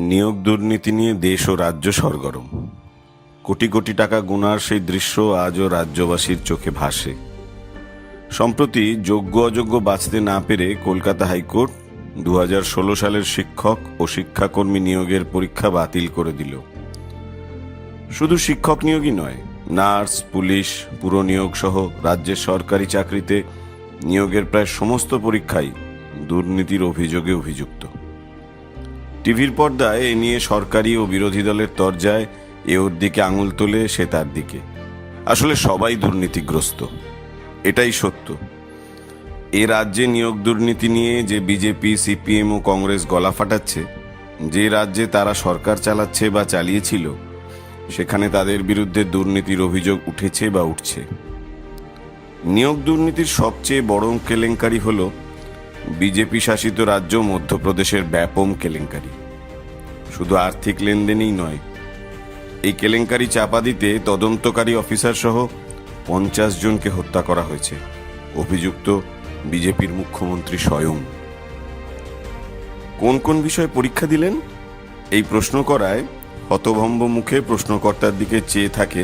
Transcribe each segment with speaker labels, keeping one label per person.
Speaker 1: নিয়োগ দুর্নীতি নিয়ে দেশ ও রাজ্য সরগরম। কোটি কোটি টাকা গুনার সেই দৃশ্য আজও রাজ্যবাসীর চোখে ভাসে। সম্প্রতি যোগ্য অযোগ্য বাছতে না পেরে কলকাতা হাইকোর্ট 2016 সালের শিক্ষক ও শিক্ষাকর্মী নিয়োগের পরীক্ষা বাতিল করে দিল। শুধু শিক্ষক নিয়োগই নয়, নার্স, পুলিশ, পুর নিয়োগ সহ রাজ্যের সরকারি চাকরিতে নিয়োগের প্রায় সমস্ত পরীক্ষাই দুর্নীতির অভিযোগে অভিযুক্ত। টিভির পর্দায় এ নিয়ে সরকারি ও বিরোধী দলের তরজায় এ ওর দিকে আঙুল তোলে, সে তার দিকে। আসলে সবাই দুর্নীতিগ্রস্ত, এটাই সত্য। এ রাজ্যে নিয়োগ দুর্নীতি নিয়ে যে বিজেপি, সিপিএম ও কংগ্রেস গলা ফাটাচ্ছে, যে রাজ্যে তারা সরকার চালাচ্ছে বা চালিয়েছিল, সেখানে তাদের বিরুদ্ধে দুর্নীতির অভিযোগ উঠেছে বা উঠছে। নিয়োগ দুর্নীতির সবচেয়ে বড় কেলেঙ্কারি হল বিজেপি শাসিত রাজ্য মধ্যপ্রদেশের ব্যাপম কেলেঙ্কারি। শুধু আর্থিক লেনদেনই নয়, এই কেলেঙ্কারি চাপা দিতে তদন্তকারী অফিসার সহ 50 জনকে হত্যা করা হয়েছে। অভিযুক্ত বিজেপির মুখ্যমন্ত্রী স্বয়ং। কোন কোন বিষয়ে পরীক্ষা দিলেন, এই প্রশ্ন করায় হতভম্ব মুখে প্রশ্নকর্তার দিকে চেয়ে থাকে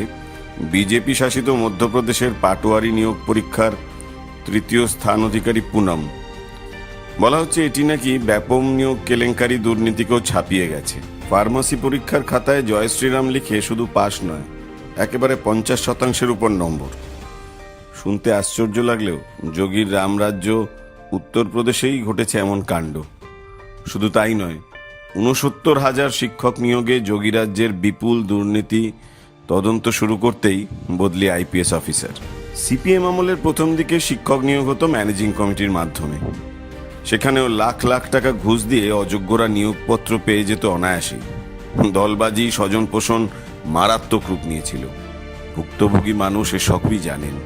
Speaker 1: বিজেপি শাসিত মধ্যপ্রদেশের পাটোয়ারি নিয়োগ পরীক্ষার 3য় স্থান অধিকারী পুনম। বলা হচ্ছে এটি নাকি ব্যাপম নিয়োগ কেলেঙ্কারি দুর্নীতিকেও ছাপিয়ে গেছে। ফার্মাসি পরীক্ষার খাতায় জয় শ্রীরাম লিখে শুধু পাশ নয়, একেবারে 50% উপর নম্বর। শুনতে আশ্চর্য লাগলেও যোগীর রামরাজ্য উত্তরপ্রদেশেই ঘটেছে এমন কাণ্ড। শুধু তাই নয়, 69,000 শিক্ষক নিয়োগে যোগী রাজ্যের বিপুল দুর্নীতি তদন্ত শুরু করতেই বদলি আইপিএস অফিসার। সিপিএম আমলের প্রথম দিকে শিক্ষক নিয়োগ হতো ম্যানেজিং কমিটির মাধ্যমে। সেখানেও লাখ লাখ টাকা ঘুষ দিয়ে অযোগ্যরা নিয়োগপত্র পেয়ে যেত অনায়াসেই। দলবাজি, স্বজন পোষণ মারাত্মক রূপ নিয়েছিল। ভুক্তভোগী মানুষ এ সবই জানেন।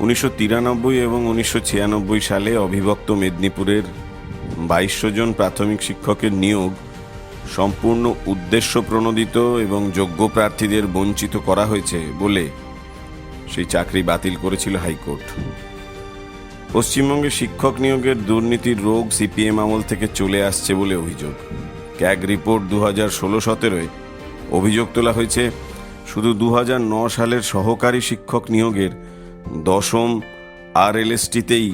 Speaker 1: 1993 এবং 1996 সালে অবিভক্ত মেদিনীপুরের 2200 জন প্রাথমিক শিক্ষকের নিয়োগ সম্পূর্ণ উদ্দেশ্য প্রণোদিত এবং যোগ্য প্রার্থীদের বঞ্চিত করা হয়েছে বলে সেই চাকরি বাতিল করেছিল হাইকোর্ট। পশ্চিমবঙ্গে শিক্ষক নিয়োগের দুর্নীতির রোগ সিপিএম আমল থেকে চলে আসছে বলে অভিযোগ। ক্যাগ রিপোর্ট 2016-17 অভিযোগ তোলা হয়েছে শুধু 2009 সালের সহকারী শিক্ষক নিয়োগের 10ম RLSTতেই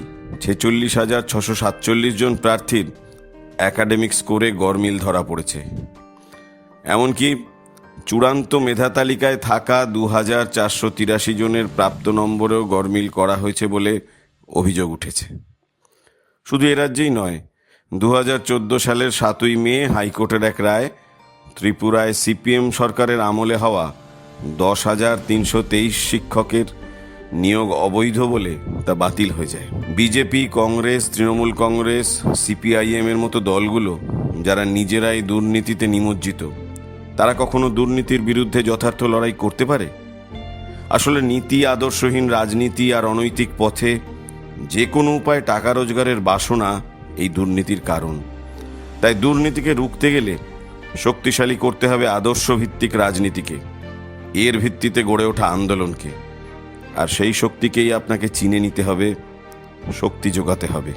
Speaker 1: 46,647 জন প্রার্থীর একাডেমিক স্কোরে গরমিল ধরা পড়েছে। এমনকি চূড়ান্ত মেধা তালিকায় থাকা 2,483 জনের প্রাপ্ত নম্বরেও গরমিল করা হয়েছে বলে অভিযোগ উঠেছে। শুধু এ রাজ্যেই নয়, 2014 সালের 7ই মে হাইকোর্টের এক রায় ত্রিপুরায় সিপিএম সরকারের আমলে হওয়া 10,323 শিক্ষকের নিয়োগ অবৈধ বলে তা বাতিল হয়ে যায়। বিজেপি, কংগ্রেস, তৃণমূল কংগ্রেস, সিপিআইএম এর মতো দলগুলো যারা নিজেরাই দুর্নীতিতে নিমজ্জিত, তারা কখনো দুর্নীতির বিরুদ্ধে যথার্থ লড়াই করতে পারে? আসলে নীতি আদর্শহীন রাজনীতি আর অনৈতিক পথে যে কোনো উপায়ে টাকা রোজগারের বাসনা এই দুর্নীতির কারণ। তাই দুর্নীতিকে রুখতে গেলে শক্তিশালী করতে হবে আদর্শ ভিত্তিক রাজনীতিকে, এর ভিত্তিতে গড়ে ওঠা আন্দোলনকে। আর সেই শক্তিকেই আপনাকে চিনে নিতে হবে, শক্তি যোগাতে হবে।